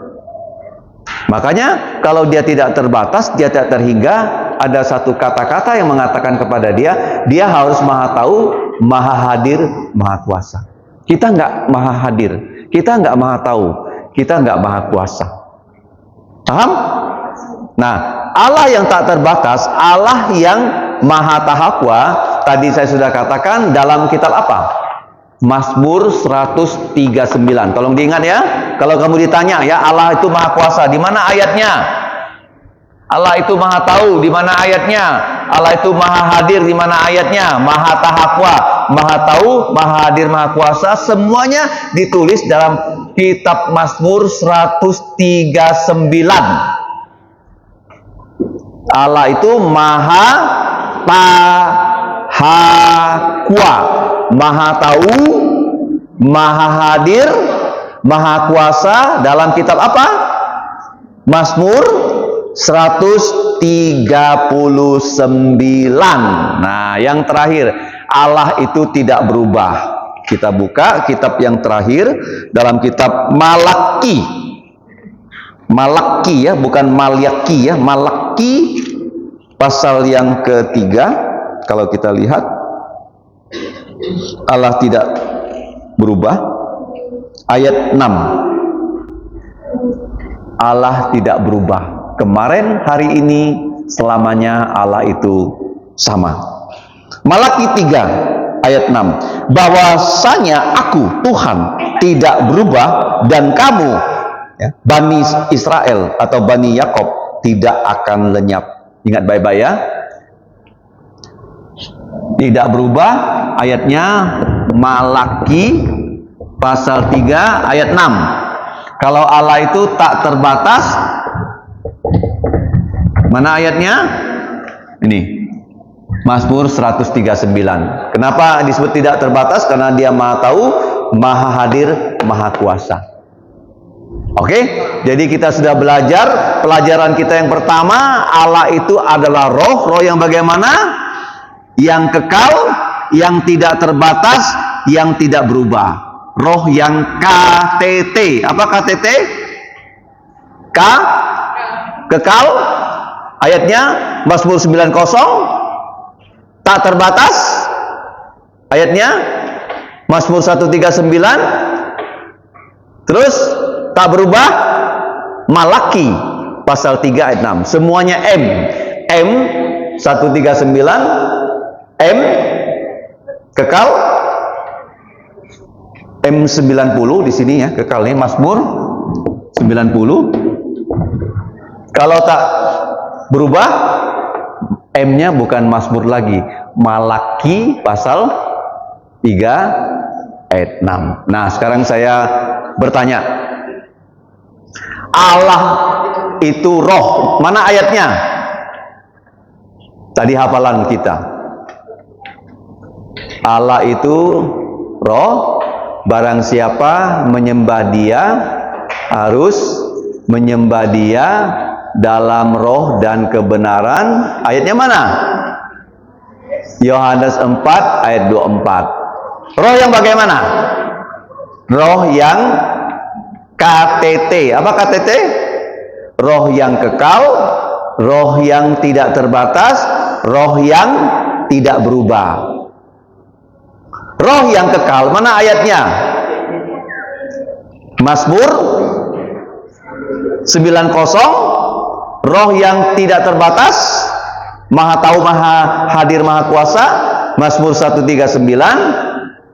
Makanya kalau dia tidak terbatas, dia tidak terhingga, ada satu kata-kata yang mengatakan kepada dia, dia harus maha tahu, maha hadir, maha kuasa. Kita nggak maha hadir, kita nggak maha tahu, kita nggak maha kuasa. Paham? Nah, Allah yang tak terbatas, Allah yang maha tahakwa, tadi saya sudah katakan dalam kitab apa? Mazmur 139. Tolong diingat ya. Kalau kamu ditanya ya Allah itu maha kuasa, di mana ayatnya? Allah itu maha tahu, di mana ayatnya? Allah itu maha hadir, di mana ayatnya? Maha tahakwa, maha tahu, maha hadir, maha kuasa. Semuanya ditulis dalam kitab Mazmur 139. Allah itu maha tahakwa, maha tahu, maha hadir, maha kuasa. Dalam kitab apa? Mazmur 139. Nah, yang terakhir, Allah itu tidak berubah. Kita buka kitab yang terakhir dalam kitab Malaki. Malaki ya, bukan Malyaki ya, Malaki pasal yang ketiga. Kalau kita lihat, Allah tidak berubah. Ayat 6. Allah tidak berubah. Kemarin, hari ini, selamanya Allah itu sama. Malaki 3 ayat 6. Bahwasanya aku Tuhan tidak berubah, dan kamu ya, Bani Israel atau Bani Yakob tidak akan lenyap. Ingat baik-baik ya. Tidak berubah, ayatnya Malaki pasal 3 ayat 6. Kalau Allah itu tak terbatas, mana ayatnya? Ini Mazmur 139. Kenapa disebut tidak terbatas? Karena dia maha tahu, maha hadir, maha kuasa. Oke, jadi kita sudah belajar. Pelajaran kita yang pertama, Allah itu adalah roh. Roh yang bagaimana? Yang kekal, yang tidak terbatas, yang tidak berubah. Roh yang KTT. Apa KTT? Kekal. Ayatnya Mazmur 90. Tak terbatas. Ayatnya Mazmur 139. Terus tak berubah, Malaki pasal 3 ayat 6. Semuanya M. M 139, M kekal, M90 di sini ya, kekalnya Mazmur 90. Kalau tak berubah, M-nya bukan Mazmur lagi, Malaki pasal 3 ayat 6. Nah, sekarang saya bertanya, Allah itu roh, mana ayatnya? Tadi hafalan kita, Allah itu roh. Barang siapa menyembah dia harus menyembah dia dalam roh dan kebenaran. Ayatnya mana? Yohanes 4 ayat 24. Roh yang bagaimana? Roh yang KTT. Apa KTT? Roh yang kekal, roh yang tidak terbatas, roh yang tidak berubah. Roh yang kekal, mana ayatnya? Mazmur 90. Roh yang tidak terbatas, maha tahu, maha hadir, maha kuasa. Mazmur 139.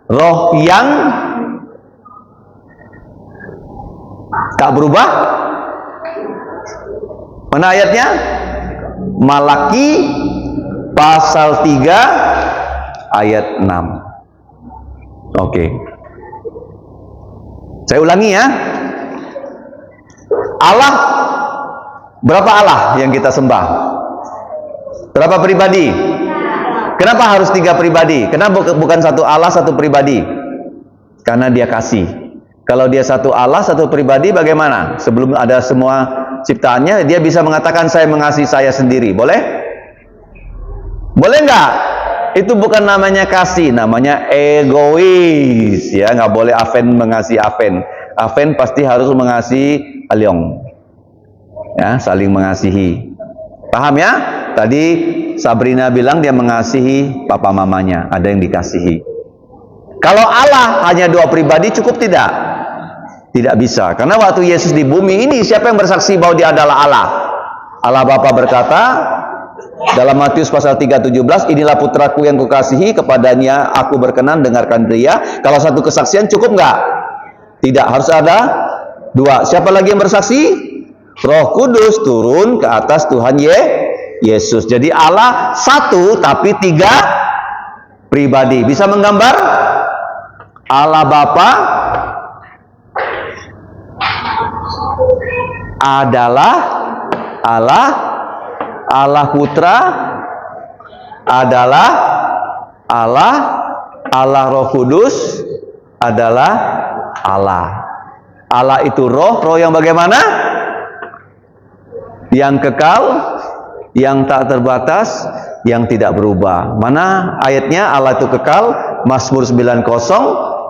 Roh yang tak berubah, mana ayatnya? Malaki pasal 3 ayat 6. Oke. Saya ulangi ya. Allah, berapa Allah yang kita sembah? Berapa pribadi? Kenapa harus 3 pribadi? Kenapa bukan satu Allah, satu pribadi? Karena dia kasih. Kalau dia satu Allah, satu pribadi, bagaimana? Sebelum ada semua ciptaannya, dia bisa mengatakan saya mengasihi saya sendiri. Boleh? Boleh nggak? Itu bukan namanya kasih, namanya egois. Ya, nggak boleh Aven mengasihi Aven. Aven pasti harus mengasihi Aliong. Ya, saling mengasihi. Paham ya? Tadi Sabrina bilang dia mengasihi papa mamanya, ada yang dikasihi. Kalau Allah hanya 2 pribadi cukup tidak? Tidak bisa. Karena waktu Yesus di bumi ini, siapa yang bersaksi bahwa dia adalah Allah? Allah Bapa berkata dalam Matius pasal 3:17, inilah putraku yang kukasihi, kepadanya aku berkenan, dengarkan dia. Kalau satu kesaksian cukup nggak? Tidak, harus ada 2. Siapa lagi yang bersaksi? Roh Kudus turun ke atas Tuhan Yesus. Jadi Allah satu tapi tiga pribadi. Bisa menggambar Allah Bapa adalah Allah, Allah Putra adalah Allah, Allah Roh Kudus adalah Allah. Allah itu roh, roh yang bagaimana? Yang kekal, yang tak terbatas, yang tidak berubah. Mana ayatnya Allah itu kekal? Mazmur 90,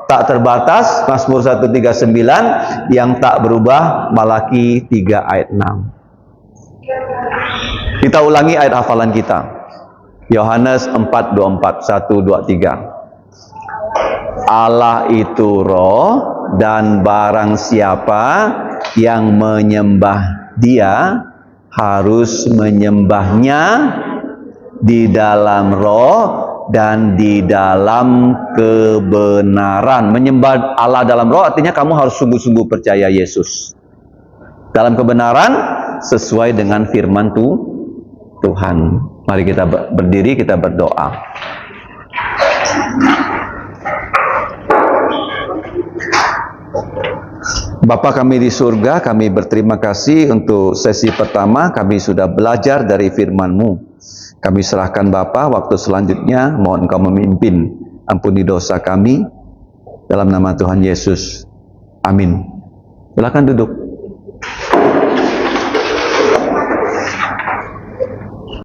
tak terbatas, Mazmur 139, yang tak berubah, Malaki 3 ayat 6. Kita ulangi ayat hafalan kita. Yohanes 4:24, 1, 2, 3. Allah itu roh, dan barang siapa yang menyembah Dia harus menyembahnya di dalam roh dan di dalam kebenaran. Menyembah Allah dalam roh artinya kamu harus sungguh-sungguh percaya Yesus. Dalam kebenaran sesuai dengan firman Tuhan. Mari kita berdiri, kita berdoa. Bapa kami di surga, kami berterima kasih untuk sesi pertama. Kami sudah belajar dari firman-Mu. Kami serahkan Bapa, waktu selanjutnya mohon Engkau memimpin. Ampuni dosa kami dalam nama Tuhan Yesus. Amin. Silakan duduk.